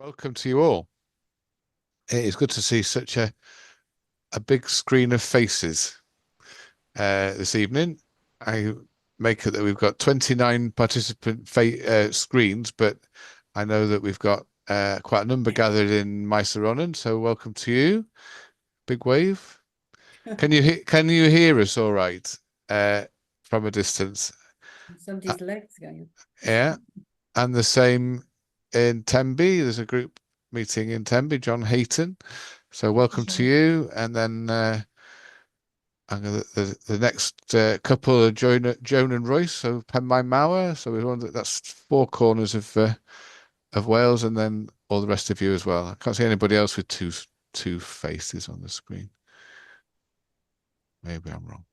Welcome to you all. It is good to see such a big screen of faces this evening. I make it that we've got 29 participant screens, but I know that we've got quite a number gathered in Myseronen, so welcome to you. Big wave. Can you hear us all right from a distance? Somebody's legs going. Yeah, and the same in Tenby. There's a group meeting in Tenby, John Hayton. So welcome to you. And then I'm gonna, the next couple are Joan and Royce, so Penmaen Mawr. So that's four corners of Wales, and then all the rest of you as well. I can't see anybody else with two faces on the screen. Maybe I'm wrong.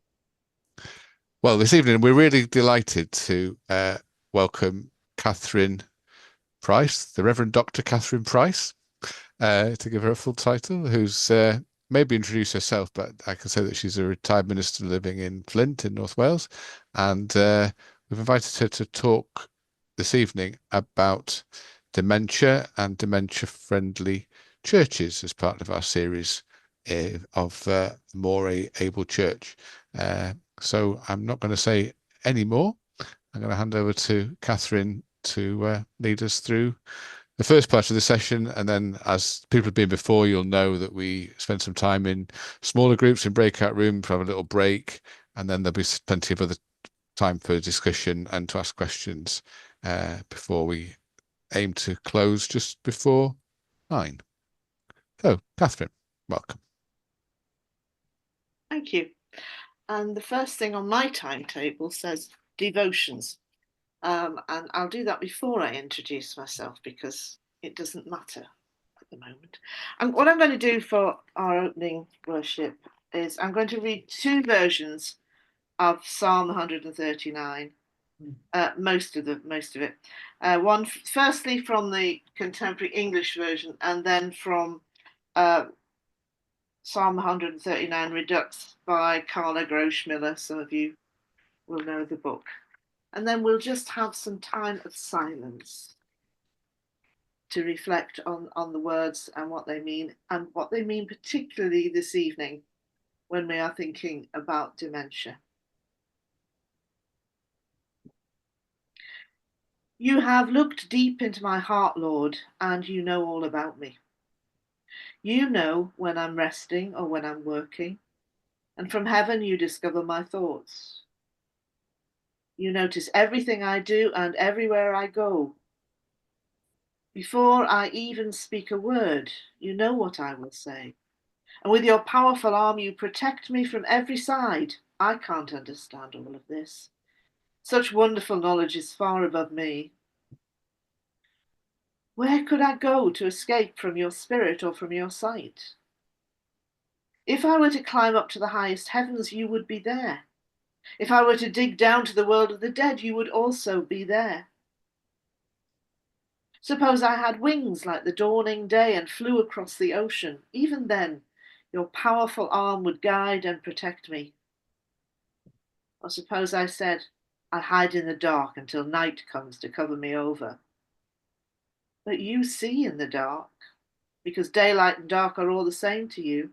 Well, this evening we're really delighted to welcome Kathryn Price, the Reverend Dr. Kathryn Price, to give her a full title, who's maybe introduce herself, but I can say that she's a retired minister living in Flint in North Wales. And we've invited her to talk this evening about dementia and dementia-friendly churches as part of our series of More Able Church. So I'm not going to say any more. I'm going to hand over to Kathryn to lead us through the first part of the session, and then as people have been before, you'll know that we spend some time in smaller groups in breakout rooms, have a little break, and then there'll be plenty of other time for discussion and to ask questions before we aim to close just before 9. So, Kathryn, welcome. Thank you. And the first thing on my timetable says devotions. And I'll do that before I introduce myself because it doesn't matter at the moment. And what I'm going to do for our opening worship is I'm going to read two versions of Psalm 139, most of it. One firstly from the contemporary English version, and then from Psalm 139 Redux by Carla Groschmiller. Some of you will know the book. And then we'll just have some time of silence to reflect on the words and what they mean particularly this evening when we are thinking about dementia. You have looked deep into my heart, Lord, and you know all about me. You know when I'm resting or when I'm working, and from heaven you discover my thoughts. You notice everything I do and everywhere I go. Before I even speak a word, you know what I will say. And with your powerful arm, you protect me from every side. I can't understand all of this. Such wonderful knowledge is far above me. Where could I go to escape from your spirit or from your sight? If I were to climb up to the highest heavens, you would be there. If I were to dig down to the world of the dead, you would also be there. Suppose I had wings like the dawning day and flew across the ocean. Even then, your powerful arm would guide and protect me. Or suppose I said, I hide in the dark until night comes to cover me over. But you see in the dark, because daylight and dark are all the same to you.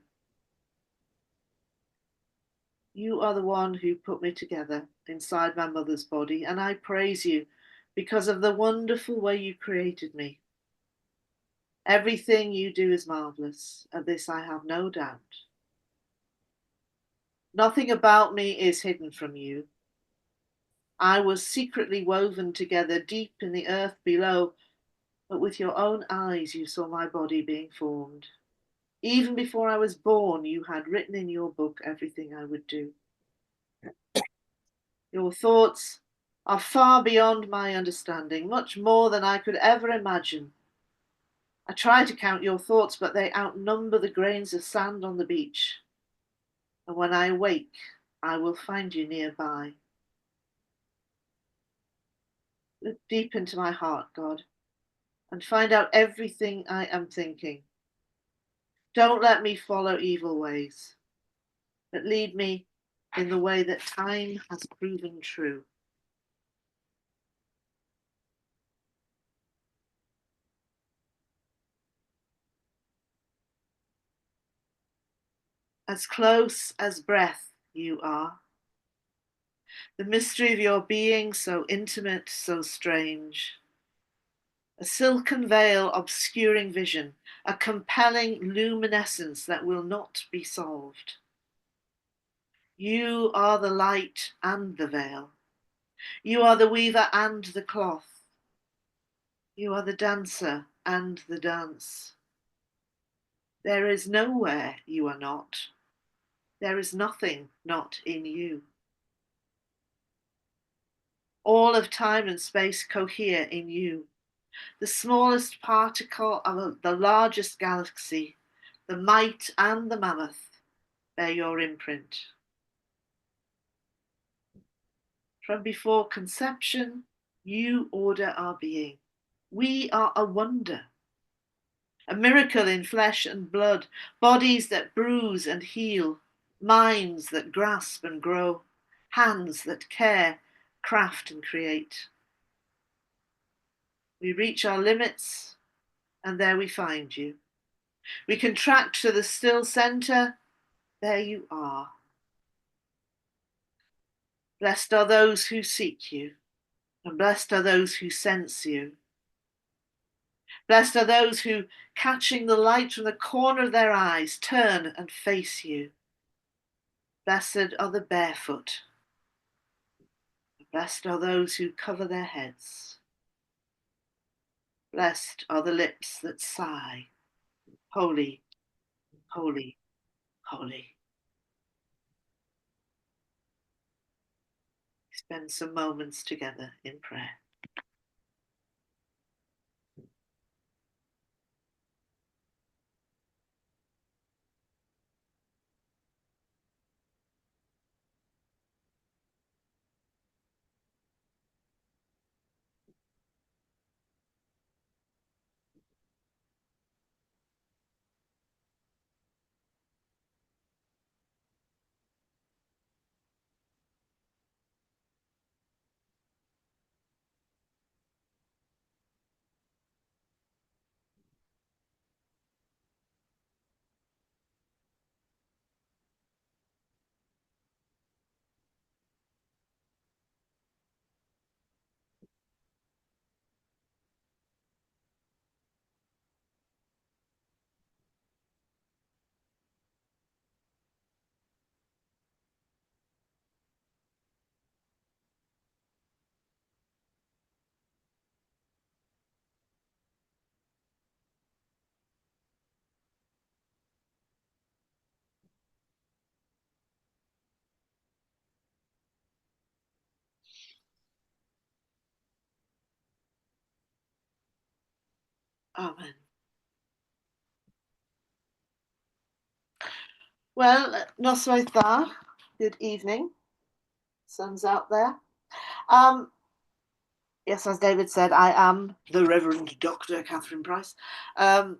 You are the one who put me together inside my mother's body, and I praise you because of the wonderful way you created me. Everything you do is marvelous, of this I have no doubt. Nothing about me is hidden from you. I was secretly woven together deep in the earth below, but with your own eyes you saw my body being formed. Even before I was born, you had written in your book everything I would do. Your thoughts are far beyond my understanding, much more than I could ever imagine. I try to count your thoughts, but they outnumber the grains of sand on the beach. And when I wake, I will find you nearby. Look deep into my heart, God, and find out everything I am thinking. Don't let me follow evil ways, but lead me in the way that time has proven true. as close as breath you are. The mystery of your being so intimate, so strange. A silken veil obscuring vision, a compelling luminescence that will not be solved. You are the light and the veil. You are the weaver and the cloth. You are the dancer and the dance. There is nowhere you are not. There is nothing not in you. All of time and space cohere in you. The smallest particle of the largest galaxy, the mite and the mammoth, bear your imprint. From before conception, you order our being. We are a wonder, a miracle in flesh and blood, bodies that bruise and heal, minds that grasp and grow, hands that care, craft and create. We reach our limits, and there we find you. We contract to the still center, there you are. Blessed are those who seek you, and blessed are those who sense you. Blessed are those who, catching the light from the corner of their eyes, turn and face you. Blessed are the barefoot. Blessed are those who cover their heads. Blessed are the lips that sigh, holy, holy, holy. Spend some moments together in prayer. Amen. Well, noswaith dda. Good evening. Sun's out there. Yes, as David said, I am the Reverend Dr. Kathryn Price. Kathryn.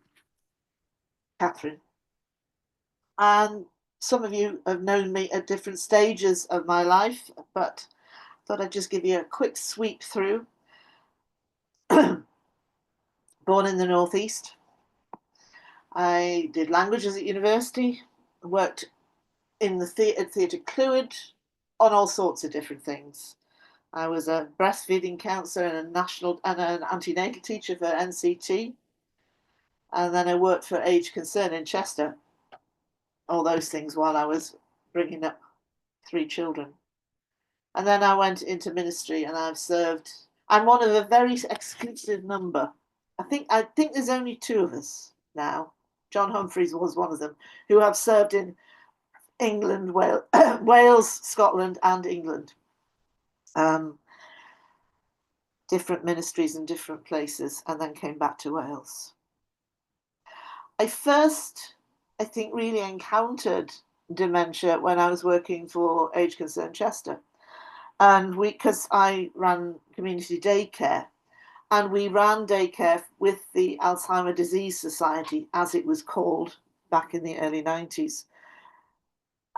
And some of you have known me at different stages of my life, but I thought I'd just give you a quick sweep through. Born in the Northeast. I did languages at university, worked in the Theatr Clwyd on all sorts of different things. I was a breastfeeding counsellor and an antenatal teacher for NCT. And then I worked for Age Concern in Chester. All those things while I was bringing up 3 children. And then I went into ministry and I've served. I'm one of a very exclusive number. I think there's only 2 of us now. John Humphreys was one of them, who have served in England, Wales, Scotland, and England. Different ministries in different places, and then came back to Wales. I first, I think, really encountered dementia when I was working for Age Concern Chester. And because I ran community daycare, and we ran daycare with the Alzheimer's Disease Society, as it was called back in the early 90s.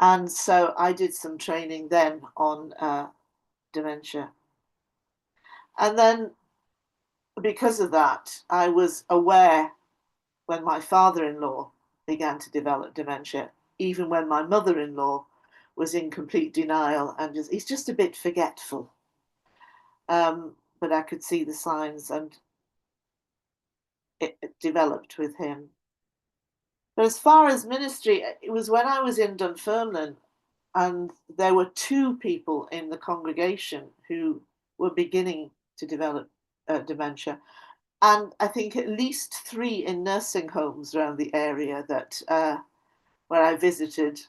And so I did some training then on dementia. And then because of that, I was aware when my father-in-law began to develop dementia even when my mother-in-law was in complete denial and he's just a bit forgetful. But I could see the signs, and it developed with him. But as far as ministry, it was when I was in Dunfermline, and there were 2 people in the congregation who were beginning to develop dementia. And I think at least 3 in nursing homes around the area that where I visited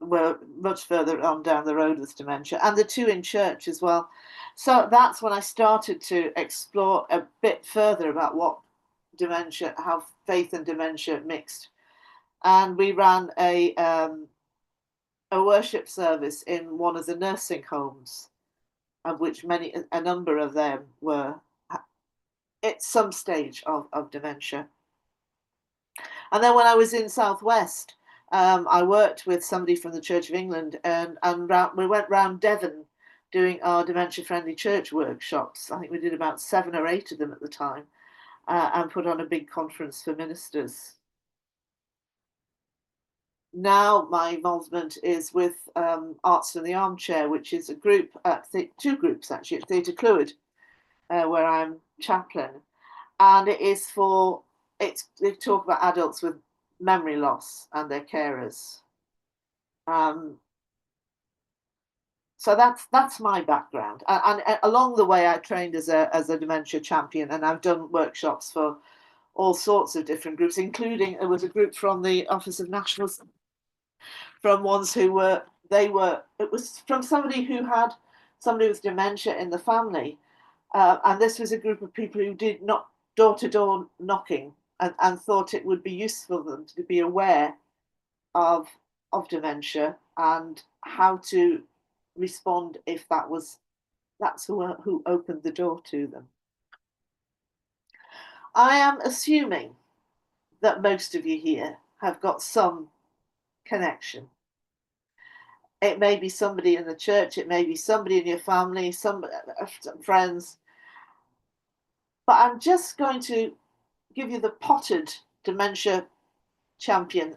were much further on down the road with dementia, and the 2 in church as well. So that's when I started to explore a bit further about what dementia, how faith and dementia mixed. And we ran a worship service in one of the nursing homes, of which a number of them were at some stage of dementia. And then when I was in Southwest, I worked with somebody from the Church of England, and we went round Devon doing our dementia-friendly church workshops. I think we did about 7 or 8 of them at the time, and put on a big conference for ministers. Now my involvement is with Arts from the Armchair, which is a group at 2 groups actually at Theatr Clwyd, where I'm chaplain, and it is they talk about adults with memory loss and their carers. So that's my background, and along the way I trained as a dementia champion, and I've done workshops for all sorts of different groups, including it was a group from the Office of National, from ones who were it was from somebody who had somebody with dementia in the family, and this was a group of people who did not door-to-door knocking, and thought it would be useful for them to be aware of dementia and how to respond if that's who opened the door to them. I am assuming that most of you here have got some connection. It may be somebody in the church, it may be somebody in your family, some friends. But I'm just going to give you the potted dementia champion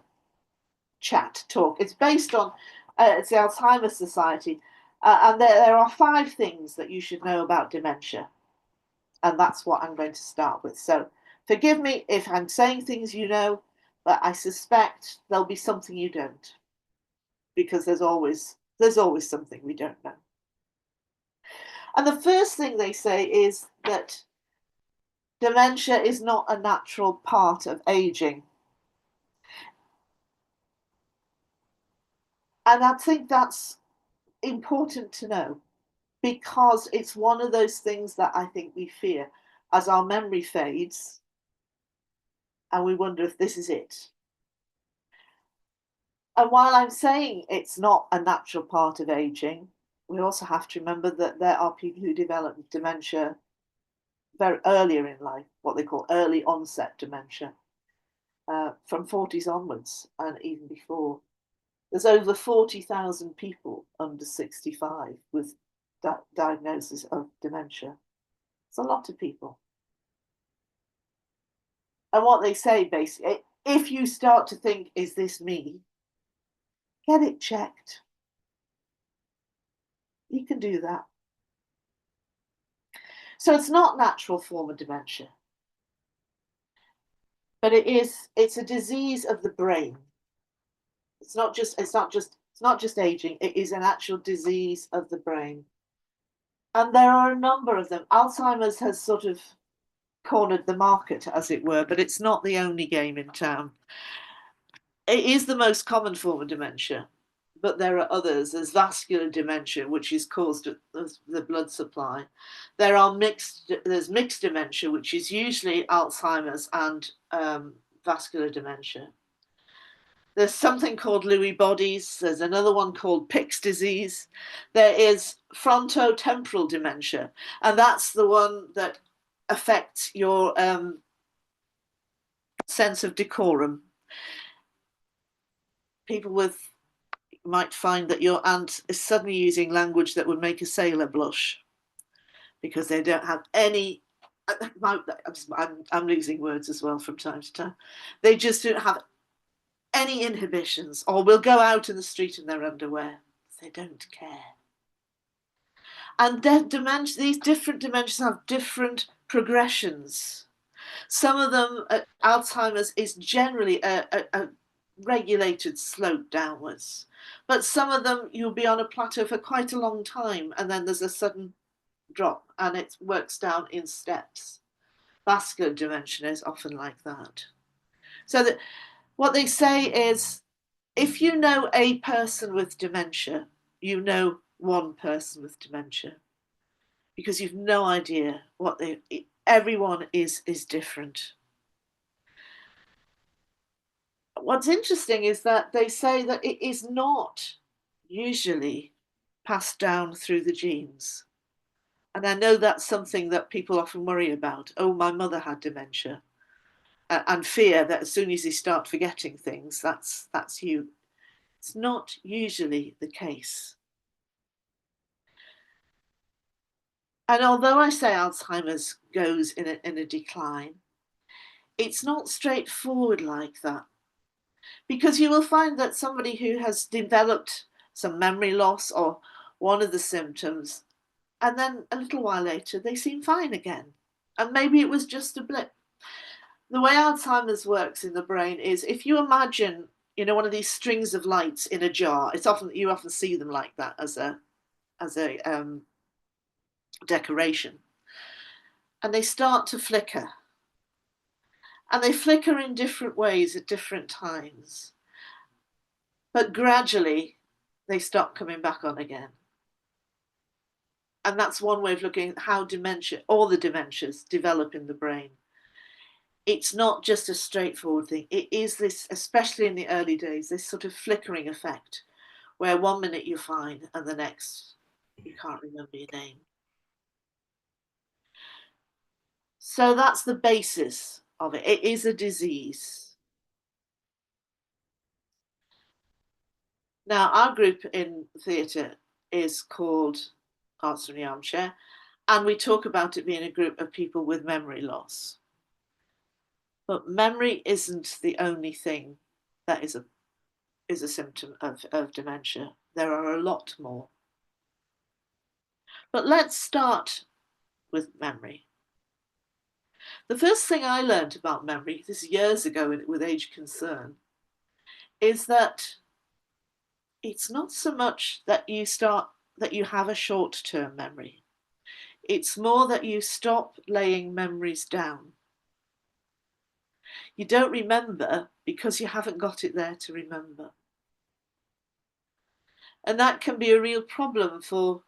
chat talk. It's based on it's the Alzheimer's Society, and there are 5 things that you should know about dementia, and that's what I'm going to start with. So forgive me if I'm saying things you know, but I suspect there'll be something you don't, because there's always something we don't know. And the first thing they say is that dementia is not a natural part of aging. And I think that's important to know, because it's one of those things that I think we fear as our memory fades and we wonder if this is it. And while I'm saying it's not a natural part of aging, we also have to remember that there are people who develop dementia very earlier in life, what they call early onset dementia, from 40s onwards and even before. There's over 40,000 people under 65 with diagnosis of dementia. It's a lot of people. And what they say basically, if you start to think, is this me? Get it checked. You can do that. So it's not a natural form of dementia, but it's a disease of the brain. It's not just aging, it is an actual disease of the brain. And there are a number of them. Alzheimer's has sort of cornered the market, as it were, but it's not the only game in town. It is the most common form of dementia, but there are others. There's vascular dementia, which is caused at the blood supply. There's mixed dementia, which is usually Alzheimer's and vascular dementia. There's something called Lewy bodies. There's another one called Pick's disease. There is frontotemporal dementia, and that's the one that affects your sense of decorum. People might find that your aunt is suddenly using language that would make a sailor blush because they don't have any. I'm losing words as well from time to time. They just don't have any inhibitions, or will go out in the street in their underwear. They don't care. And these different dementias have different progressions. Some of them, Alzheimer's is generally a regulated slope downwards. But some of them, you'll be on a plateau for quite a long time, and then there's a sudden drop, and it works down in steps. Vascular dementia is often like that. So that what they say is, if you know a person with dementia, you know one person with dementia, because you've no idea what everyone is different. What's interesting is that they say that it is not usually passed down through the genes. And I know that's something that people often worry about. Oh, my mother had dementia. And fear that as soon as you start forgetting things, that's you. It's not usually the case. And although I say Alzheimer's goes in a decline, it's not straightforward like that. Because you will find that somebody who has developed some memory loss or one of the symptoms, and then a little while later, they seem fine again. And maybe it was just a blip. The way Alzheimer's works in the brain is, if you imagine, one of these strings of lights in a jar, you often see them like that as a decoration. And they start to flicker. And they flicker in different ways at different times. But gradually, they stop coming back on again. And that's one way of looking at how all the dementias develop in the brain. It's not just a straightforward thing. It is this, especially in the early days, this sort of flickering effect, where one minute you're fine and the next you can't remember your name. So that's the basis of it. It is a disease. Now, our group in theatre is called Arts from the Armchair, and we talk about it being a group of people with memory loss. But memory isn't the only thing that is a symptom of dementia. There are a lot more. But let's start with memory. The first thing I learned about memory, this is years ago with Age Concern, is that it's not so much that you have a short-term memory. It's more that you stop laying memories down. You don't remember because you haven't got it there to remember. And that can be a real problem for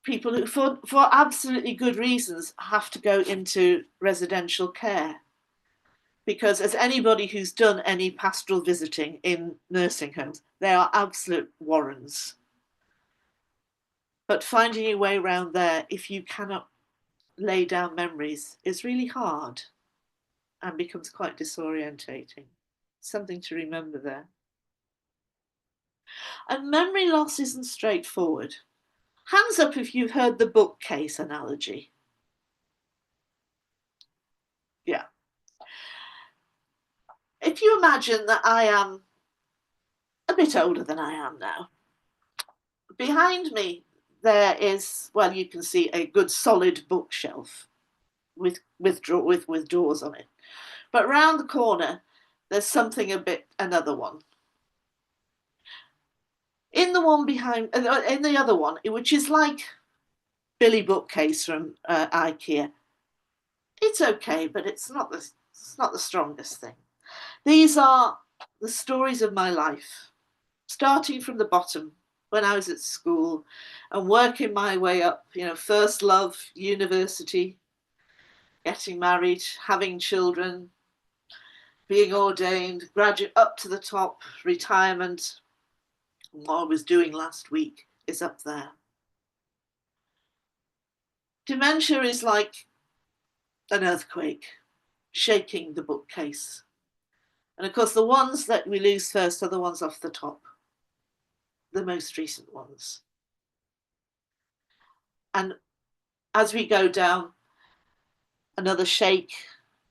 people who, for absolutely good reasons, have to go into residential care. Because as anybody who's done any pastoral visiting in nursing homes, they are absolute warrens. But finding your way around there, if you cannot lay down memories, is really hard and becomes quite disorientating. Something to remember there. And memory loss isn't straightforward. Hands up if you've heard the bookcase analogy. Yeah. If you imagine that I am a bit older than I am now, behind me there is, well, you can see a good solid bookshelf with doors on it. But round the corner, there's something another one. In the one behind, in the other one, which is like Billy bookcase from IKEA, it's okay, but it's not the strongest thing. These are the stories of my life, starting from the bottom when I was at school and working my way up, first love, university, getting married, having children, being ordained, graduate up to the top, retirement. What I was doing last week is up there. Dementia is like an earthquake shaking the bookcase. And of course, the ones that we lose first are the ones off the top, the most recent ones. And as we go down, another shake,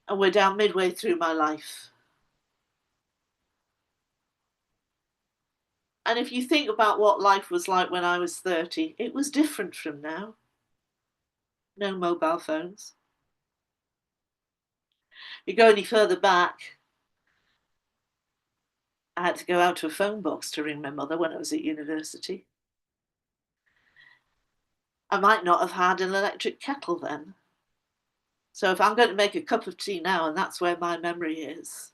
and we're down midway through my life. And if you think about what life was like when I was 30, it was different from now. No mobile phones. You go any further back, I had to go out to a phone box to ring my mother when I was at university. I might not have had an electric kettle then. So if I'm going to make a cup of tea now, and that's where my memory is,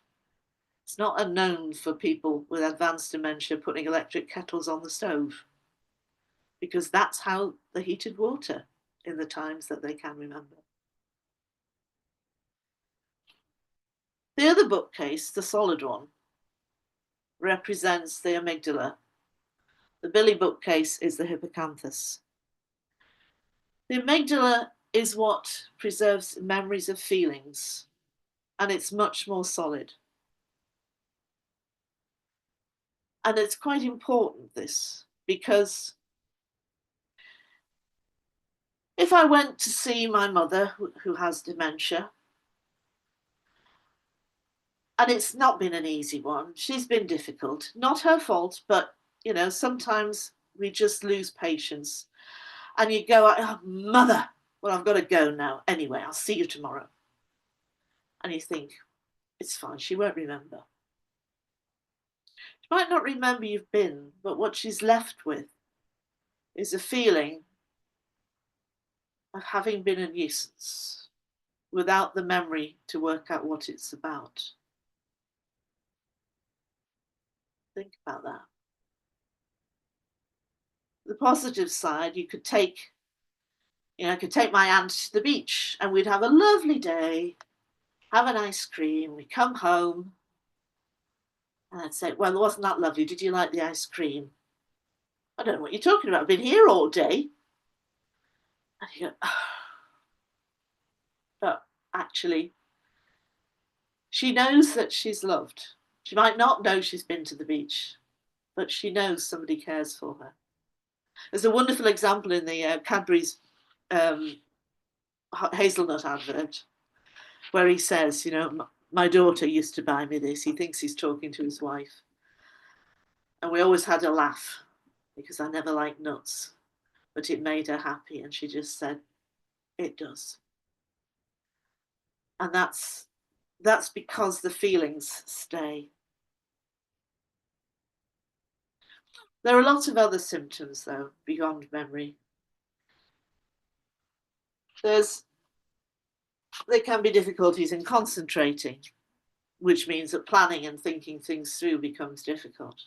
it's not unknown for people with advanced dementia putting electric kettles on the stove, because that's how they heated water in the times that they can remember. The other bookcase, the solid one, represents the amygdala. The Billy bookcase is the hippocampus. The amygdala is what preserves memories of feelings, and it's much more solid. And it's quite important, this, because if I went to see my mother who has dementia, and it's not been an easy one, she's been difficult, not her fault, but you know, sometimes we just lose patience. And you go, oh, mother, well, I've got to go now. Anyway, I'll see you tomorrow. And you think, it's fine, she won't remember. She might not remember you've been, but what she's left with is a feeling of having been a nuisance without the memory to work out what it's about. Think about that. The positive side, you could take, I could take my aunt to the beach and we'd have a lovely day, have an ice cream, we come home, and I'd say, well, wasn't that lovely? Did you like the ice cream? I don't know what you're talking about. I've been here all day. And you go, oh. But actually, she knows that she's loved. She might not know she's been to the beach, but she knows somebody cares for her. There's a wonderful example in the Cadbury's hazelnut advert where he says, my daughter used to buy me this. He thinks he's talking to his wife. And we always had a laugh because I never liked nuts, but it made her happy. And she just said, it does. And that's because the feelings stay. There are lots of other symptoms, though, beyond memory. There can be difficulties in concentrating, which means that planning and thinking things through becomes difficult.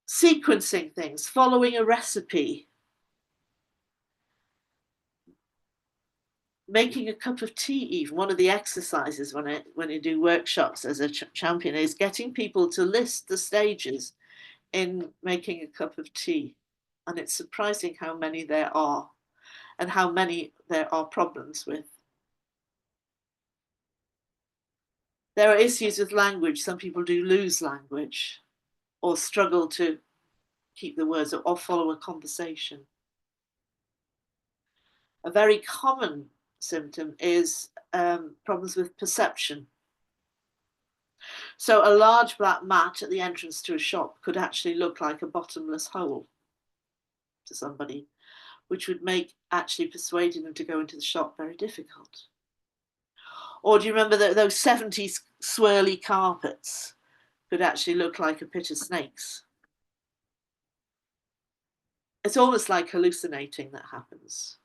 Sequencing things, following a recipe, making a cup of tea even. One of the exercises when you do workshops as a champion is getting people to list the stages in making a cup of tea. And it's surprising how many there are and how many there are problems with. There are issues with language. Some people do lose language or struggle to keep the words or follow a conversation. A very common symptom is problems with perception. So a large black mat at the entrance to a shop could actually look like a bottomless hole to somebody, which would make actually persuading them to go into the shop very difficult. Or do you remember those 70s swirly carpets could actually look like a pit of snakes? It's almost like hallucinating that happens.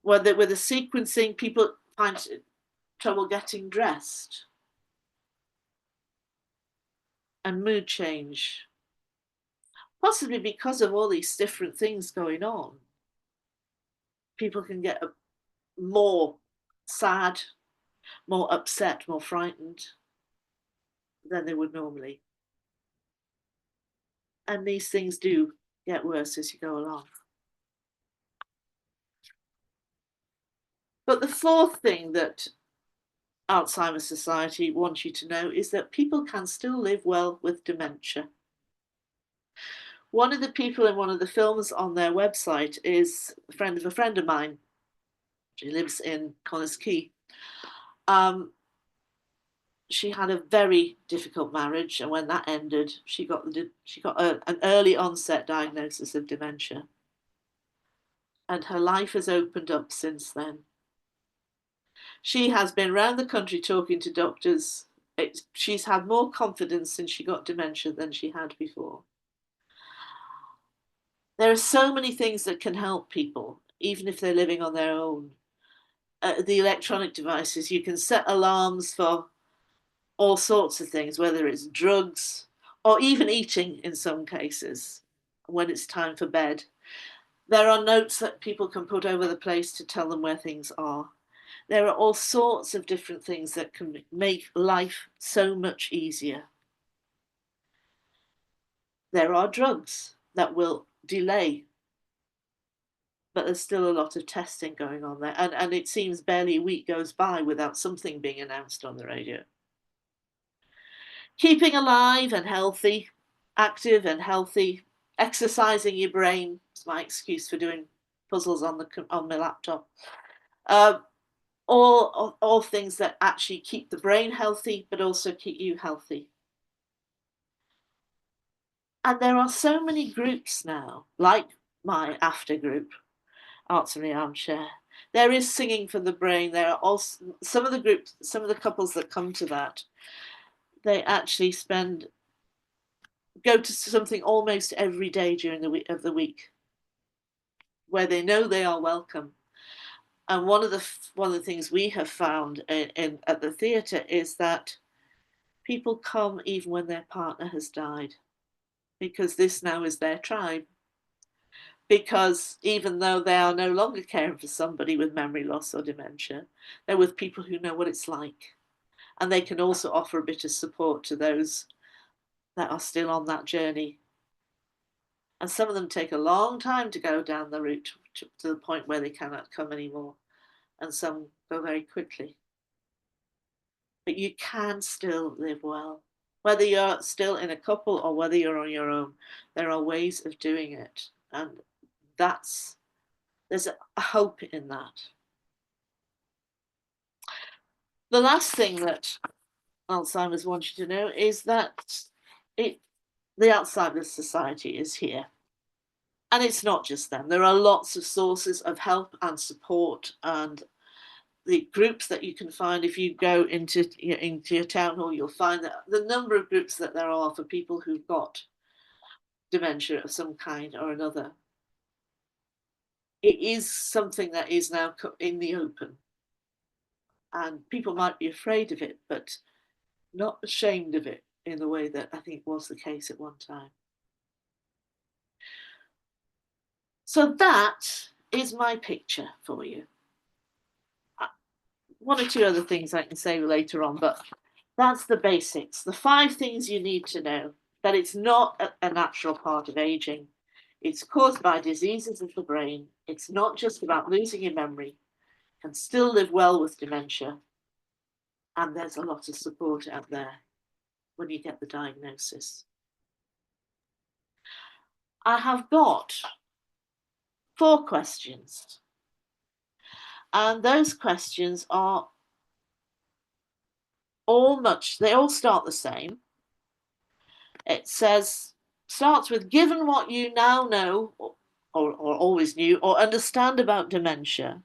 With the sequencing, people find trouble getting dressed. And mood change. Possibly because of all these different things going on. People can get more sad, more upset, more frightened than they would normally. And these things do get worse as you go along. But the fourth thing that Alzheimer's Society wants you to know is that people can still live well with dementia. One of the people in one of the films on their website is a friend of a friend of mine. She lives in Connors Quay. she had a very difficult marriage, and when that ended, she got an early onset diagnosis of dementia, and her life has opened up since then. She has been around the country talking to doctors. She's had more confidence since she got dementia than she had before. There are so many things that can help people, even if they're living on their own. The electronic devices, you can set alarms for all sorts of things, whether it's drugs or even eating in some cases when it's time for bed. There are notes that people can put over the place to tell them where things are. There are all sorts of different things that can make life so much easier. There are drugs that will delay, but there's still a lot of testing going on there. And it seems barely a week goes by without something being announced on the radio. Keeping alive and healthy, active and healthy, exercising your brain is my excuse for doing puzzles on my laptop. All things that actually keep the brain healthy, but also keep you healthy. And there are so many groups now, like my after group, Arts in the Armchair. There is Singing for the Brain. There are also some of the groups, some of the couples that come to that, they actually go to something almost every day during the week, where they know they are welcome. And one of the things we have found at the theatre is that people come even when their partner has died, because this now is their tribe. Because even though they are no longer caring for somebody with memory loss or dementia, they're with people who know what it's like. And they can also offer a bit of support to those that are still on that journey. And some of them take a long time to go down the route to the point where they cannot come anymore. And some go very quickly. But you can still live well. Whether you're still in a couple or whether you're on your own, there are ways of doing it. And there's a hope in that. The last thing that Alzheimer's wants you to know is that the Alzheimer's Society is here. And it's not just them. There are lots of sources of help and support, and the groups that you can find. If you go into your town hall, you'll find that the number of groups that there are for people who've got dementia of some kind or another. It is something that is now in the open. And people might be afraid of it, but not ashamed of it in the way that I think was the case at one time. So that is my picture for you. One or two other things I can say later on, but that's the basics. The 5 things you need to know: that it's not a natural part of aging. It's caused by diseases of the brain. It's not just about losing your memory. You can still live well with dementia. And there's a lot of support out there when you get the diagnosis. I have got 4 questions. And those questions are they all start the same. It starts with, given what you now know, or always knew, or understand about dementia,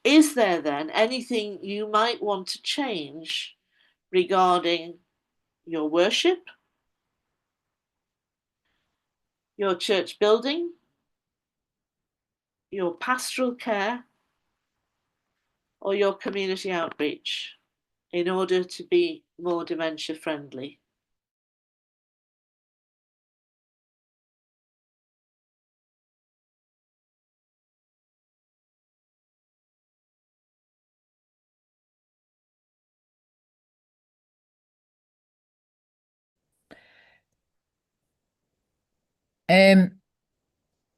is there then anything you might want to change regarding your worship, your church building, your pastoral care, or your community outreach in order to be more dementia friendly?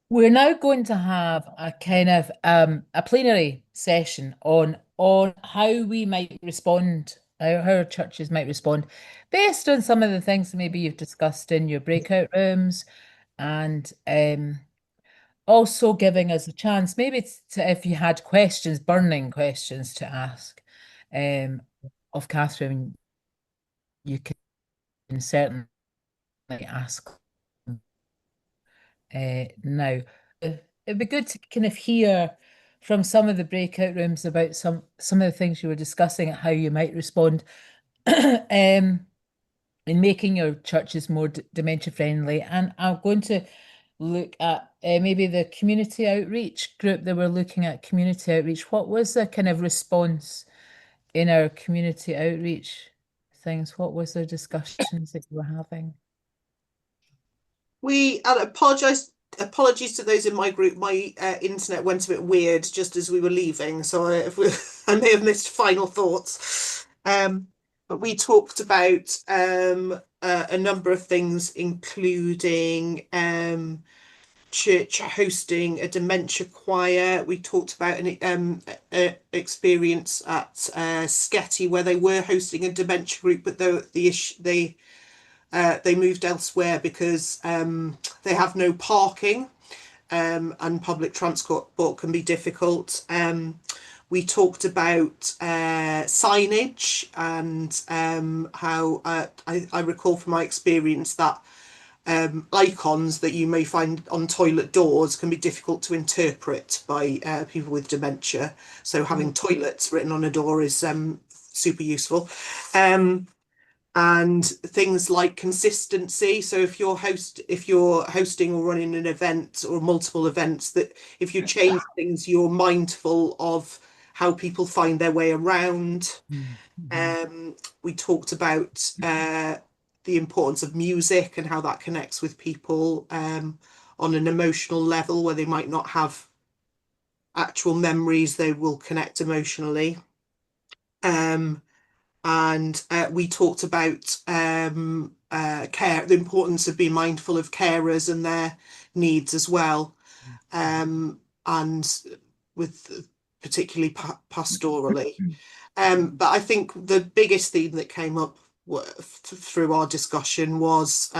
We're now going to have a kind of a plenary session on how we might respond, how our churches might respond, based on some of the things maybe you've discussed in your breakout rooms, and also giving us a chance, maybe if you had questions, burning questions to ask of Kathryn, you can certainly ask now. It'd be good to kind of hear from some of the breakout rooms about some of the things you were discussing, how you might respond in making your churches more dementia friendly. And I'm going to look at maybe the community outreach group that were looking at community outreach. What was the kind of response in our community outreach things? What was the discussions that you were having? We apologies to those in my group. My internet went a bit weird just as we were leaving, so I may have missed final thoughts. But we talked about a number of things, including church hosting a dementia choir. We talked about an experience at Sketty where they were hosting a dementia group, but they moved elsewhere because they have no parking, and public transport can be difficult. We talked about signage and how I recall from my experience that icons that you may find on toilet doors can be difficult to interpret by people with dementia. So having toilets written on a door is super useful. And things like consistency. So if you're hosting or running an event or multiple events, that if you change things, you're mindful of how people find their way around. We talked about the importance of music and how that connects with people on an emotional level, where they might not have actual memories, they will connect emotionally. And we talked about care, the importance of being mindful of carers and their needs as well, and with particularly pastorally. But I think the biggest theme that came up through our discussion was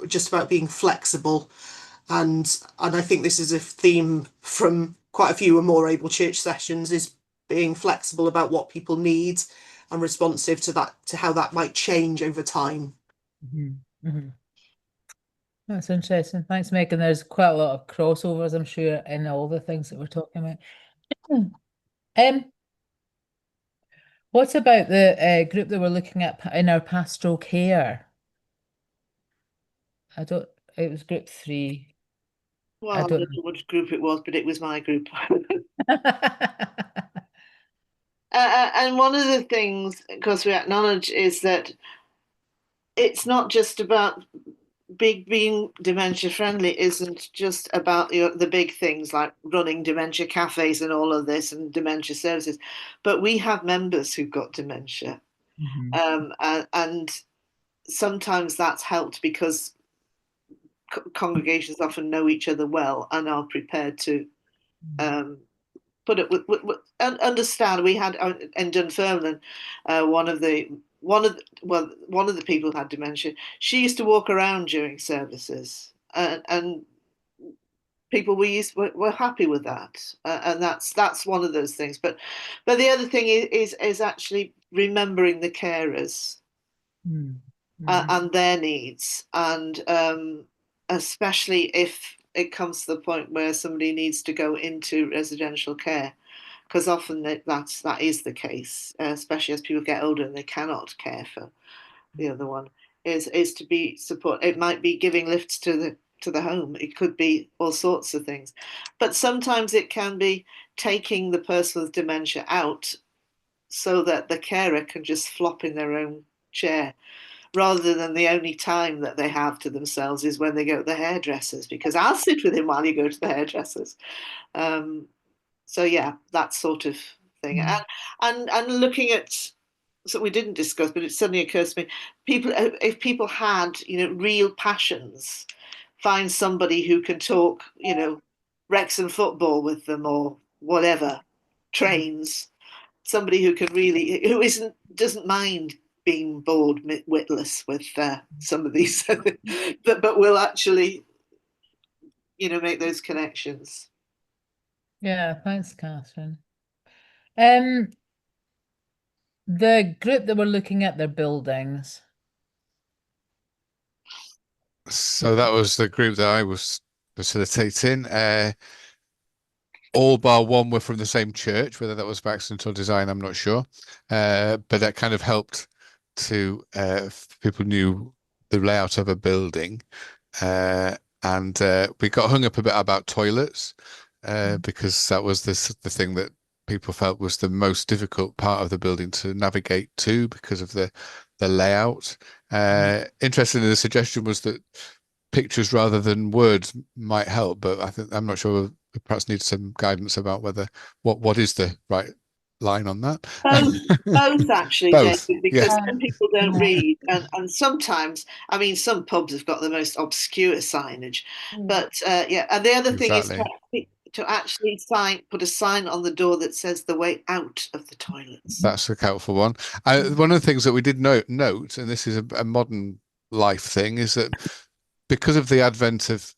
just about being flexible, and I think this is a theme from quite a few or more able church sessions, is being flexible about what people need and responsive to that, to how that might change over time. That's interesting. Thanks, Megan. There's quite a lot of crossovers, I'm sure, in all the things that we're talking about. What about the group that we're looking at in our pastoral care? It was group 3. Well, I don't know which group it was, but it was my group. And one of the things, of course, we acknowledge is that it's not just about being dementia friendly. Isn't just about the big things like running dementia cafes and all of this and dementia services, but we have members who've got dementia, and sometimes that's helped because congregations often know each other well and are prepared to put it and understand. We had in Dunfermline one of the people who had dementia. She used to walk around during services, and people were happy with that, and that's one of those things. But the other thing is actually remembering the carers and their needs, and especially if it comes to the point where somebody needs to go into residential care, because often that is the case, especially as people get older and they cannot care for the other one, is to be support. It might be giving lifts to the home. It could be all sorts of things, but sometimes it can be taking the person with dementia out so that the carer can just flop in their own chair, rather than the only time that they have to themselves is when they go to the hairdressers, because I'll sit with him while you go to the hairdressers. So yeah, that sort of thing. And looking at, so we didn't discuss, but it suddenly occurs to me, if people had, real passions, find somebody who can talk, Wrexham football with them or whatever, trains, somebody who doesn't mind being bored witless with some of these, but will actually, make those connections. Yeah, thanks, Kathryn. the group that were looking at their buildings. So that was the group that I was facilitating. All bar one were from the same church, whether that was by accident or design, I'm not sure. But that kind of helped to people knew the layout of a building. And we got hung up a bit about toilets because that was the thing that people felt was the most difficult part of the building to navigate to because of the layout. Interestingly, the suggestion was that pictures rather than words might help, but I'm not sure. We perhaps need some guidance about whether what is the right line on that. Both actually, Both, David, because yeah. some people don't Yeah. read, and sometimes, I mean, some pubs have got the most obscure signage, but yeah. And the other thing is Exactly. to actually put a sign on the door that says the way out of the toilets. That's a helpful one. One of the things that we did note, and this is a modern life thing, is that because of the advent of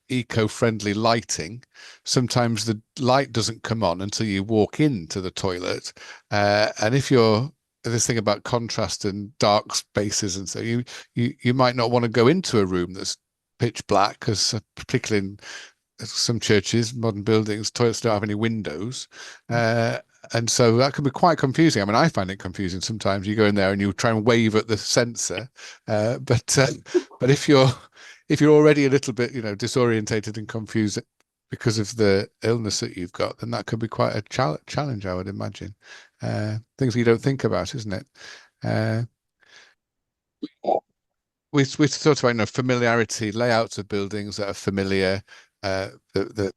eco-friendly lighting, sometimes the light doesn't come on until you walk into the toilet. And if you're this thing about contrast and dark spaces, and so you might not want to go into a room that's pitch black, because particularly in some churches, modern buildings, toilets don't have any windows. And so that can be quite confusing. I mean, I find it confusing sometimes. You go in there and you try and wave at the sensor, but if you're already a little bit, disorientated and confused because of the illness that you've got, then that could be quite a challenge, I would imagine. Things you don't think about, isn't it? We talked about, familiarity, layouts of buildings that are familiar, that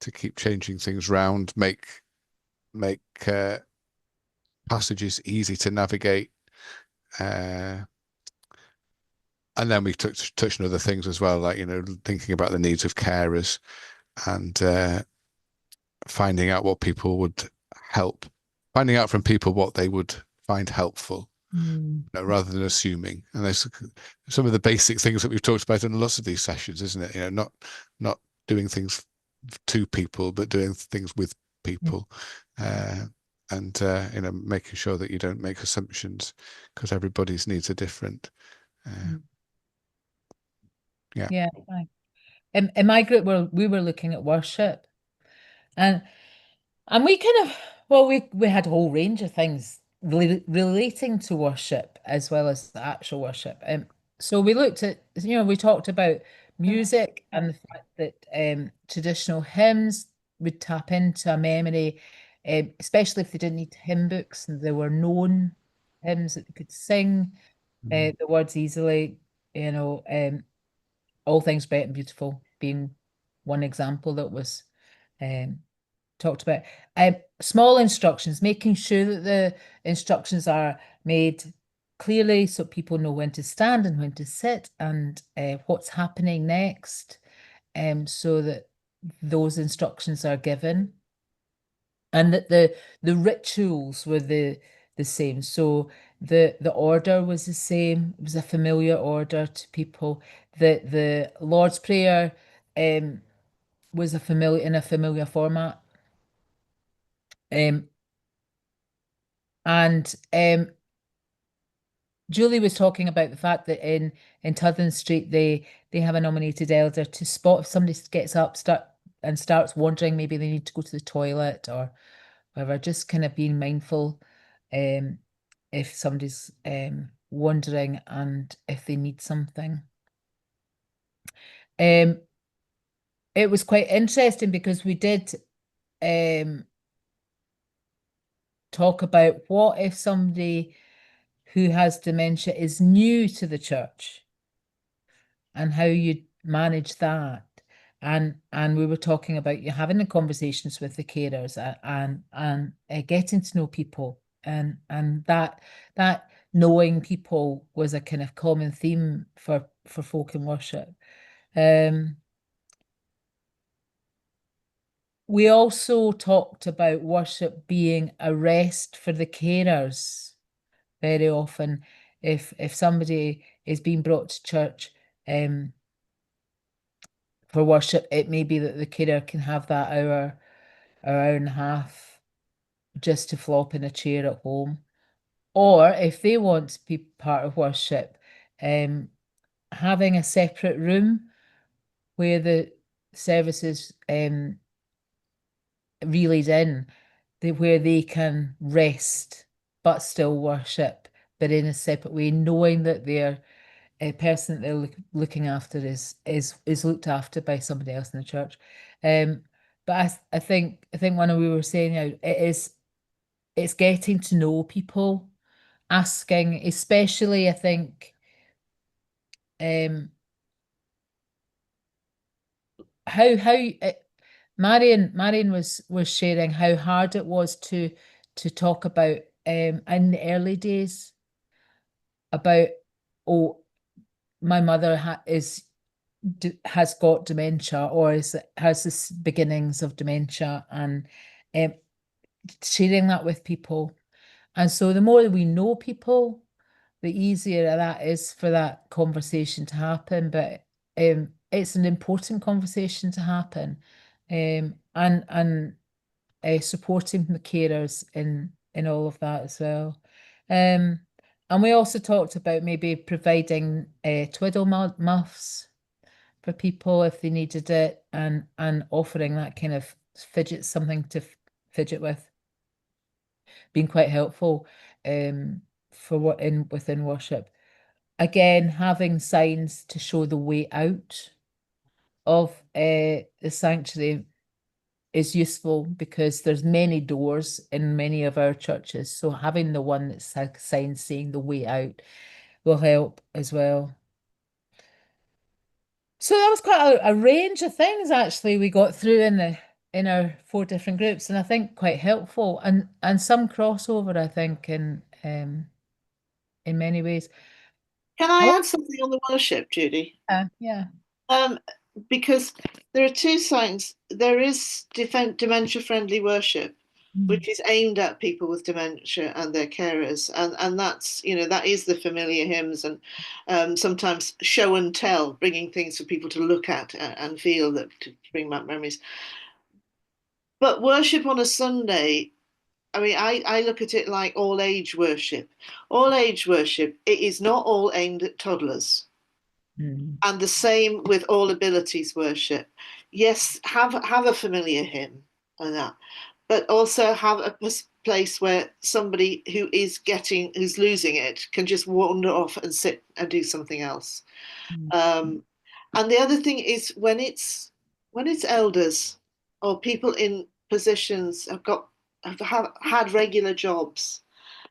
to keep changing things round, make passages easy to navigate. And then we touched on other things as well, like, thinking about the needs of carers and finding out what people would help, finding out from people what they would find helpful, rather than assuming. And there's some of the basic things that we've talked about in lots of these sessions, isn't it? Not doing things to people, but doing things with people. And making sure that you don't make assumptions, because everybody's needs are different. Yeah. In my group, we were looking at worship, and we kind of, we had a whole range of things relating to worship as well as the actual worship. So we looked at, we talked about music and the fact that traditional hymns would tap into a memory, especially if they didn't need hymn books and there were known hymns that they could sing the words easily, All Things Bright and Beautiful being one example that was talked about. Small instructions, making sure that the instructions are made clearly so people know when to stand and when to sit and what's happening next, so that those instructions are given. And that the rituals were the same. So the order was the same. It was a familiar order to people. The Lord's Prayer was in a familiar format. And Julie was talking about the fact that in Tuthin Street they have a nominated elder to spot if somebody gets up starts wondering, maybe they need to go to the toilet or whatever, just kind of being mindful if somebody's wondering and if they need something. It was quite interesting because we did talk about what if somebody who has dementia is new to the church and how you manage that. And we were talking about you having the conversations with the carers and getting to know people, and that knowing people was a kind of common theme for folk in worship. We also talked about worship being a rest for the carers. Very often, if somebody is being brought to church for worship, it may be that the carer can have that hour and a half just to flop in a chair at home. Or if they want to be part of worship, having a separate room where the services relayed in, where they can rest but still worship, but in a separate way, knowing that their person that they're looking after is looked after by somebody else in the church. But I think when we were saying now, it's getting to know people, asking, especially I think how Marion was sharing how hard it was to talk about in the early days about, oh, my mother has got dementia, or has the beginnings of dementia, and sharing that with people. And so the more we know people, the easier that is for that conversation to happen. But it's an important conversation to happen, and supporting the carers in all of that as well. And we also talked about maybe providing twiddle muffs for people if they needed it, and offering that kind of something to fidget with, being quite helpful for what within worship. Again, having signs to show the way out of the sanctuary is useful, because there's many doors in many of our churches. So having the one that's a sign saying the way out will help as well. So that was quite a range of things actually we got through in our 4 different groups, and I think quite helpful, and some crossover, I think, in many ways. Can I add something on the worship, Judy? Yeah. Because there are 2 signs. There is dementia-friendly worship, which is aimed at people with dementia and their carers, and that's, that is the familiar hymns, and sometimes show and tell, bringing things for people to look at and feel, that to bring back memories. But worship on a Sunday, I mean, I look at it like all age worship. All age worship, it is not all aimed at toddlers. And the same with all abilities worship. Yes, have a familiar hymn and that, but also have a place where somebody who's losing it can just wander off and sit and do something else. And the other thing is, when it's elders or people in positions have had regular jobs,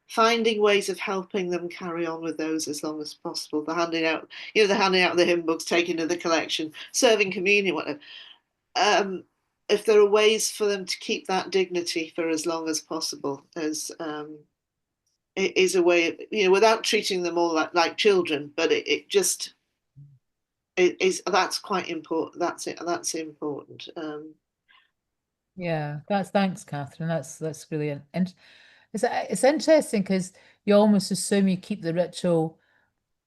finding ways of helping them carry on with those as long as possible. They're handing out the hymn books, taking to the collection, serving communion, whatever. If there are ways for them to keep that dignity for as long as possible, as it is a way, without treating them all like children, but it just that's quite important. That's important. Yeah, thanks, Kathryn. That's brilliant. And it's interesting, because you almost assume you keep the ritual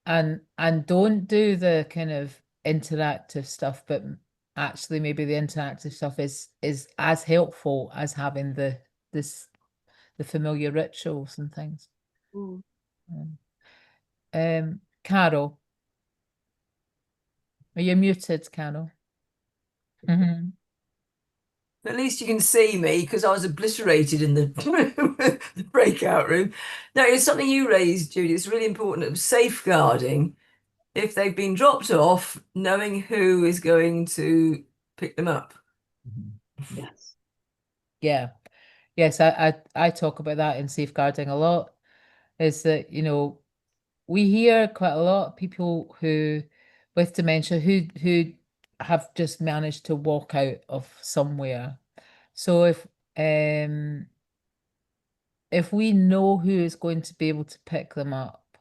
and don't do the kind of interactive stuff, but actually maybe the interactive stuff is as helpful as having the familiar rituals and things. Carol, are you muted, Carol? At least you can see me, because I was obliterated in the breakout room. No, it's something you raised, Judy. It's really important of safeguarding, if they've been dropped off, knowing who is going to pick them up. Yes. Yeah. Yes, I talk about that in safeguarding a lot. Is that, we hear quite a lot of people with dementia who have just managed to walk out of somewhere. So if we know who is going to be able to pick them up,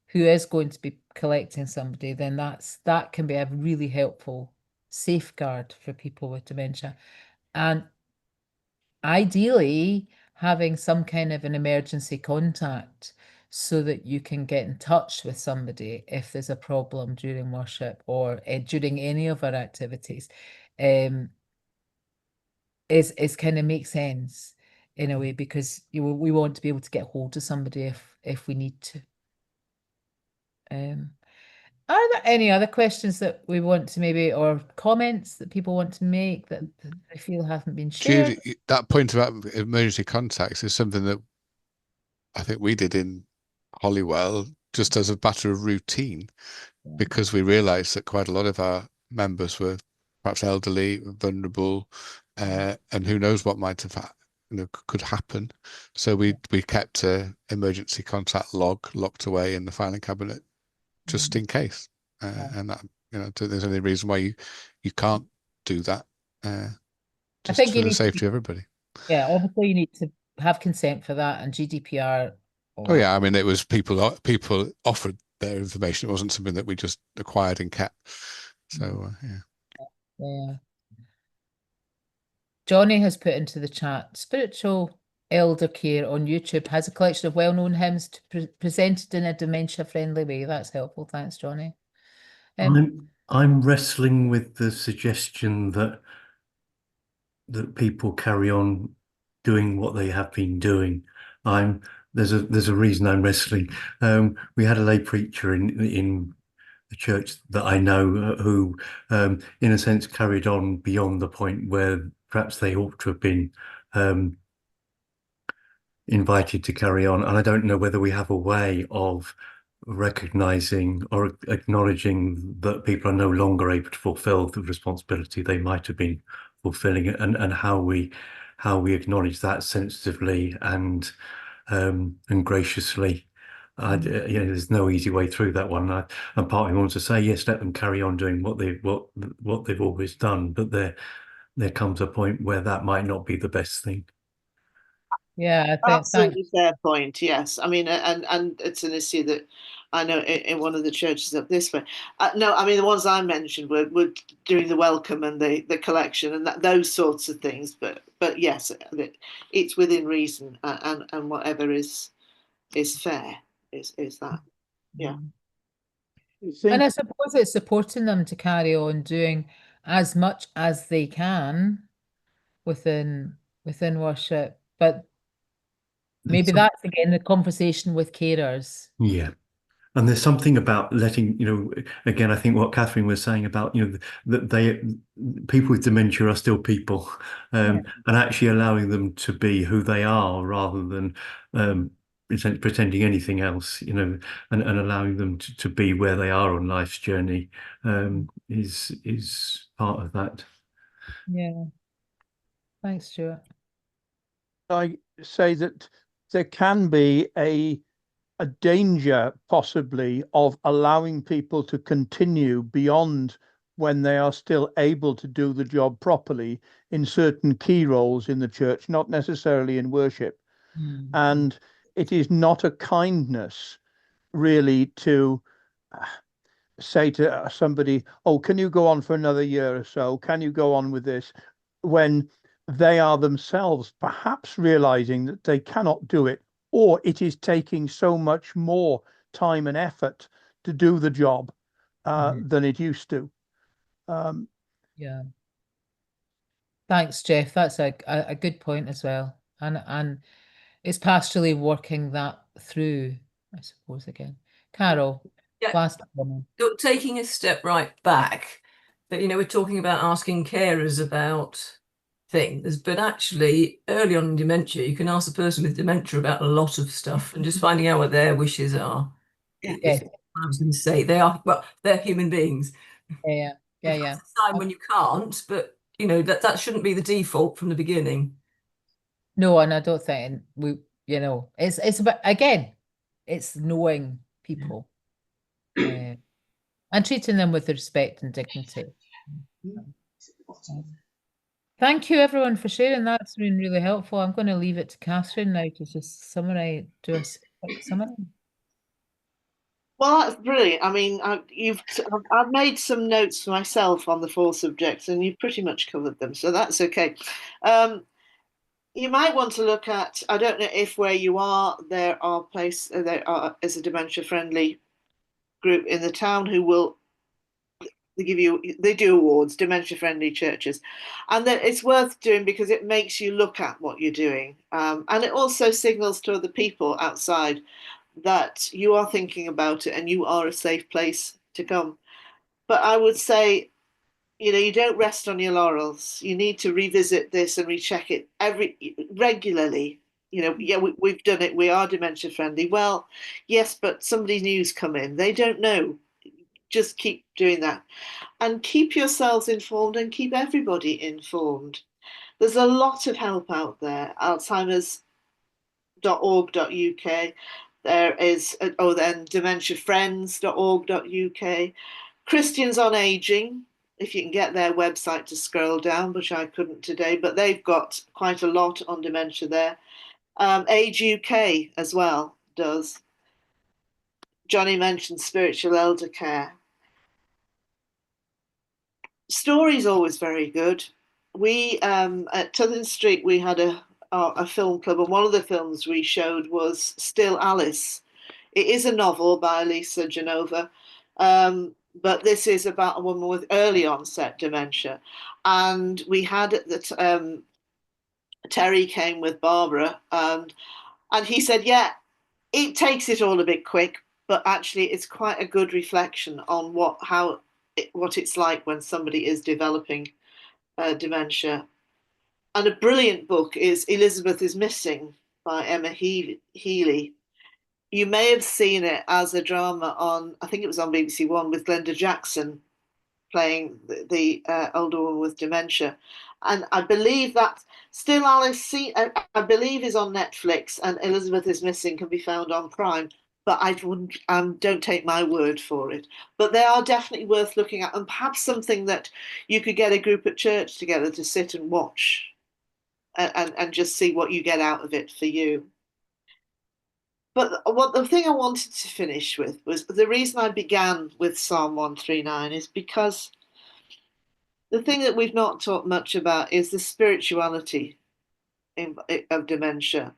who is going to be collecting somebody, then that can be a really helpful safeguard for people with dementia. And ideally, having some kind of an emergency contact, so that you can get in touch with somebody if there's a problem during worship, or during any of our activities, is kind of makes sense. in a way, because we want to be able to get hold of somebody if we need to. Are there any other questions that we want to maybe, or comments that people want to make that they feel haven't been shared? Judy, that point about emergency contacts is something that I think we did in Holywell just as a matter of routine, because we realised that quite a lot of our members were perhaps elderly, vulnerable, and who knows what might have could happen. So we kept a emergency contact log locked away in the filing cabinet just in case. And that, I don't think there's any reason why you can't do that. Just think for you the need safety of everybody. Yeah, obviously you need to have consent for that, and GDPR. Oh yeah, I mean, it was people offered their information. It wasn't something that we just acquired and kept. So Yeah. Johnny has put into the chat, Spiritual Elder Care on YouTube has a collection of well-known hymns presented in a dementia-friendly way. That's helpful. Thanks, Johnny. I'm wrestling with the suggestion that people carry on doing what they have been doing. There's a reason I'm wrestling. We had a lay preacher in the church that I know who, in a sense, carried on beyond the point where perhaps they ought to have been invited to carry on. And I don't know whether we have a way of recognizing or acknowledging that people are no longer able to fulfill the responsibility they might have been fulfilling, and how we acknowledge that sensitively and graciously. There's no easy way through that one. And partly want to say, yes, let them carry on doing what they've always done, but there comes a point where that might not be the best thing. Yeah, absolutely fair point. Yes, I mean, and it's an issue that I know in one of the churches up this way. No, I mean the ones I mentioned were doing the welcome and the collection and those sorts of things. But yes, it's within reason, and whatever is fair is that. Yeah. And I suppose it's supporting them to carry on doing as much as they can within worship, but maybe that's again the conversation with carers. Yeah. And there's something about letting, again, I think what Kathryn was saying about, that people with dementia are still people, and actually allowing them to be who they are rather than pretending anything else, and allowing them to be where they are on life's journey is part of that. Yeah. Thanks, Stuart. I say that there can be a danger possibly of allowing people to continue beyond when they are still able to do the job properly in certain key roles in the church, not necessarily in worship. And it is not a kindness really to say to somebody, oh, can you go on for another year or so? Can you go on with this? When they are themselves perhaps realizing that they cannot do it, or it is taking so much more time and effort to do the job than it used to. Yeah. Thanks, Jeff. That's a good point as well. And it's pastorally working that through, I suppose, again. Carol, last one. Taking a step right back, but we're talking about asking carers about things, but actually early on in dementia you can ask the person with dementia about a lot of stuff and just finding out what their wishes are. Yeah. I was going to say they're human beings. Yeah. That's a sign when you can't, but that shouldn't be the default from the beginning. No, and I don't think it's about, again, it's knowing people and treating them with respect and dignity. Thank you, everyone, for sharing. That's been really helpful. I'm going to leave it to Kathryn now to just summarize, do a quick summary. Well, that's brilliant. I mean, I've made some notes for myself on the 4 subjects, and you've pretty much covered them, so that's okay. You might want to look at, I don't know if where you are, there is a dementia-friendly group in the town who will they do awards, dementia-friendly churches, and that it's worth doing because it makes you look at what you're doing, and it also signals to other people outside that you are thinking about it and you are a safe place to come. But I would say, you don't rest on your laurels. You need to revisit this and recheck it regularly. Yeah, we've done it. We are dementia friendly. Well, yes, but somebody new's come in. They don't know. Just keep doing that and keep yourselves informed and keep everybody informed. There's a lot of help out there. Alzheimer's.org.uk. There is, then dementiafriends.org.uk. Christians on Aging, if you can get their website to scroll down, which I couldn't today, but they've got quite a lot on dementia there. Age UK as well does. Johnny mentioned spiritual elder care. Story's always very good. We at Tuthon Street we had a film club, and one of the films we showed was Still Alice. It is a novel by Lisa Genova, but this is about a woman with early onset dementia. And we had that Terry came with Barbara, and he said, yeah, it takes it all a bit quick, but actually it's quite a good reflection on what it's like when somebody is developing dementia. And a brilliant book is Elizabeth is Missing by Emma Healy. You may have seen it as a drama on, I think it was on BBC One, with Glenda Jackson playing the older woman with dementia. And I believe that Still Alice, I believe, is on Netflix, and Elizabeth is Missing can be found on Prime. But I wouldn't, don't take my word for it. But they are definitely worth looking at, and perhaps something that you could get a group at church together to sit and watch, and just see what you get out of it for you. But the thing I wanted to finish with was the reason I began with Psalm 139 is because the thing that we've not talked much about is the spirituality of dementia,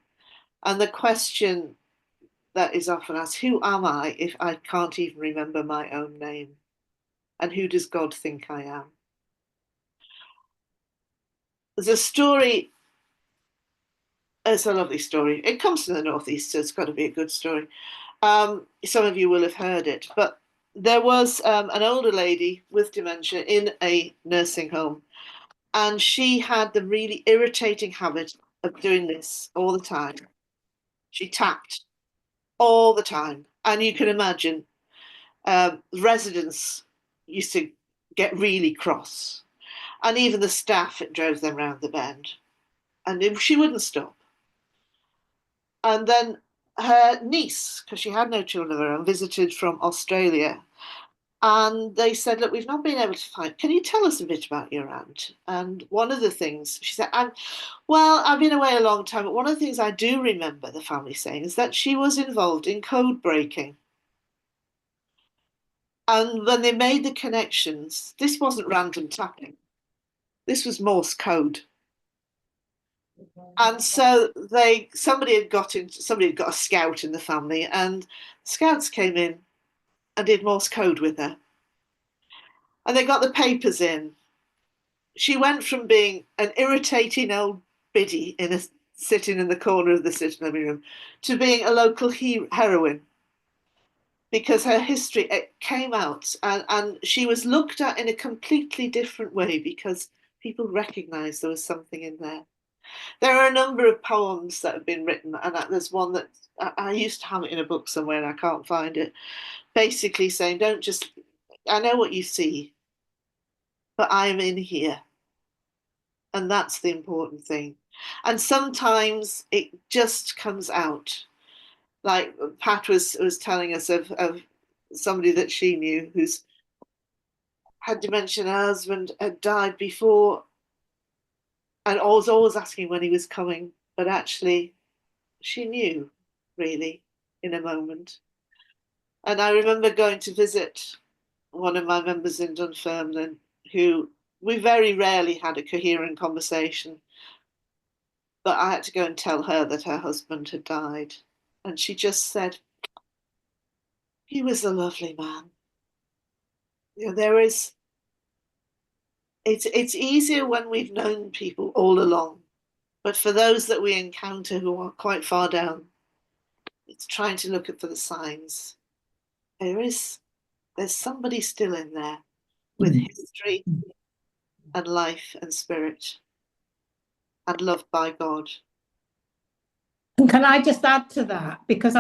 and the question that is often asked, who am I if I can't even remember my own name? And who does God think I am? There's a story, it's a lovely story. It comes from the Northeast, so it's got to be a good story. Some of you will have heard it, but there was an older lady with dementia in a nursing home, and she had the really irritating habit of doing this all the time. She tapped all the time, and you can imagine residents used to get really cross, and even the staff, it drove them round the bend, and she wouldn't stop. And then her niece, because she had no children of her own, visited from Australia, and they said, look, we've not been able to find, can you tell us a bit about your aunt? And one of the things she said, I've been away a long time, but one of the things I do remember the family saying is that she was involved in code breaking. And when they made the connections, this wasn't random tapping. This was Morse code. And so somebody had got a scout in the family, and scouts came in and did Morse code with her. And they got the papers in. She went from being an irritating old biddy sitting in the corner of the sitting living room to being a local heroine, because her history, it came out, and she was looked at in a completely different way because people recognised there was something in there. There are a number of poems that have been written, and there's one that I used to have it in a book somewhere and I can't find it, basically saying, I know what you see, but I'm in here. And that's the important thing. And sometimes it just comes out. Like Pat was telling us of somebody that she knew who's had dementia, her husband had died before, and was always asking when he was coming, but actually she knew, really, in a moment. And I remember going to visit one of my members in Dunfermline, who we very rarely had a coherent conversation, but I had to go and tell her that her husband had died. And she just said, he was a lovely man. There is it's easier when we've known people all along, but for those that we encounter who are quite far down, it's trying to look for the signs. There's somebody still in there with history and life and spirit and loved by God. And can I just add to that? Because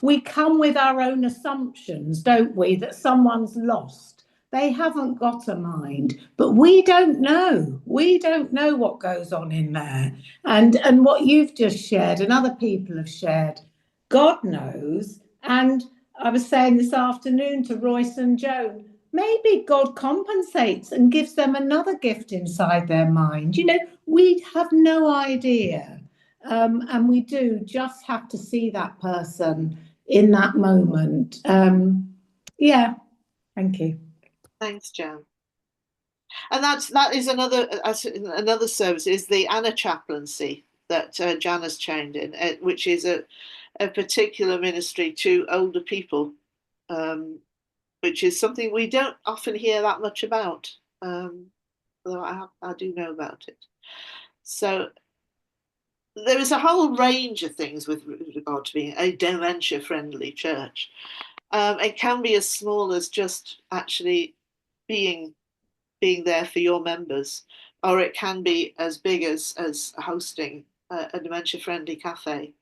we come with our own assumptions, don't we, that someone's lost. They haven't got a mind, but we don't know. We don't know what goes on in there. And what you've just shared and other people have shared, God knows. And I was saying this afternoon to Royce and Joan, maybe God compensates and gives them another gift inside their mind. You know, we have no idea. And we do just have to see that person in that moment. Yeah, thank you. Thanks, Jan. And that is another service is the Anna chaplaincy that Jan has trained in, which is a particular ministry to older people, which is something we don't often hear that much about, although I do know about it. So there is a whole range of things with regard to being a dementia-friendly church. It can be as small as just actually being there for your members, or it can be as big as hosting a dementia-friendly cafe,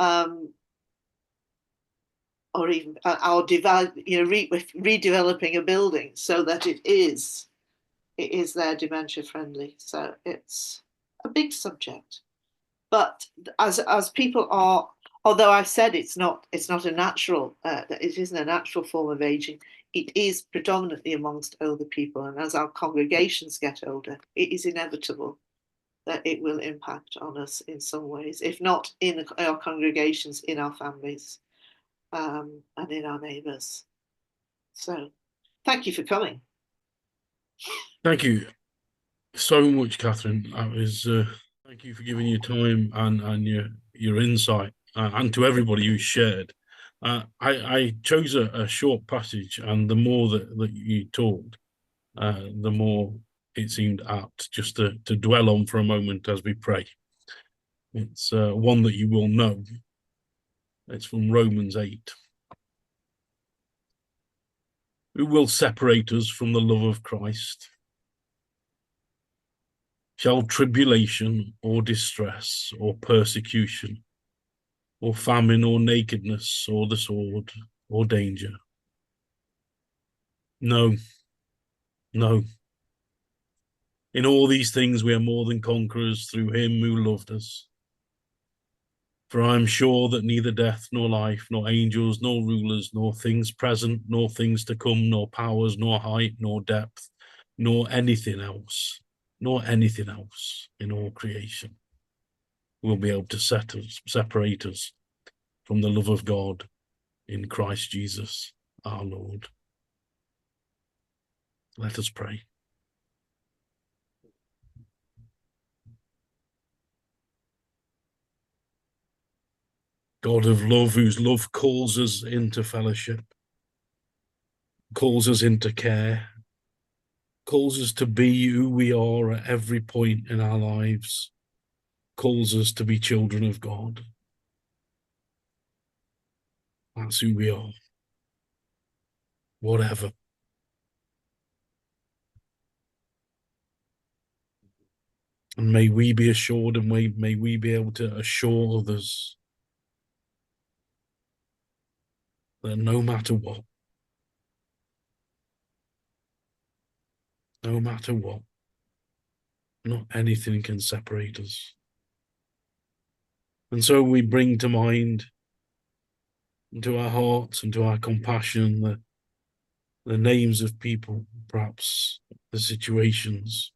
or even redeveloping a building so that it is there dementia-friendly. So it's a big subject. But as people are, although I've said it's not a natural, it isn't a natural form of aging. It is predominantly amongst older people, and as our congregations get older, it is inevitable that it will impact on us in some ways, if not in our congregations, in our families, and in our neighbours. So, thank you for coming. Thank you so much, Kathryn. That was thank you for giving your time and your insight, and to everybody who shared. I chose a short passage, and the more that you talked, the more it seemed apt just to dwell on for a moment as we pray. It's one that you will know. It's from Romans 8. Who will separate us from the love of Christ? Shall tribulation or distress or persecution or famine or nakedness or the sword or danger? No, no. In all these things we are more than conquerors through him who loved us. For I am sure that neither death nor life, nor angels, nor rulers, nor things present, nor things to come, nor powers, nor height, nor depth, nor anything else in all creation will be able to separate us from the love of God in Christ Jesus our Lord. Let us pray. God of love, whose love calls us into fellowship, calls us into care, calls us to be who we are at every point in our lives, calls us to be children of God. That's who we are. Whatever. And may we be assured, and may we be able to assure others that no matter what, not anything can separate us. And so we bring to mind, into our hearts and to our compassion, the names of people, perhaps the situations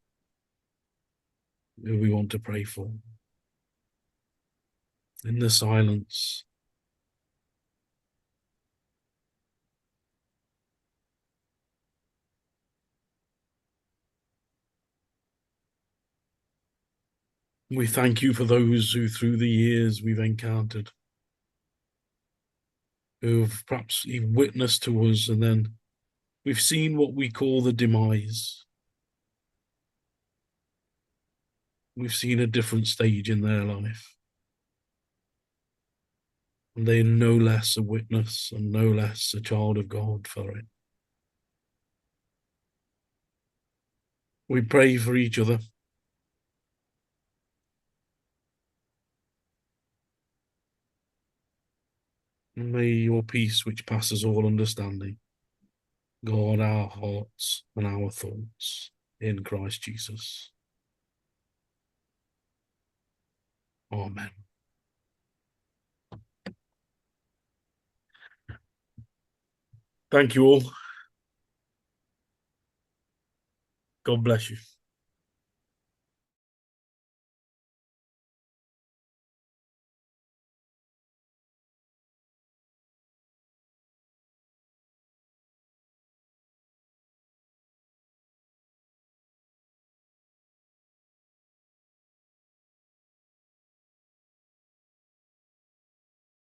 who we want to pray for. In the silence, we thank you for those who through the years we've encountered, who've perhaps even witnessed to us, and then we've seen what we call the demise. we've seen a different stage in their life. And they're no less a witness and no less a child of God for it. We pray for each other. And may your peace, which passes all understanding, guard our hearts and our thoughts in Christ Jesus. Amen. Thank you all. God bless you.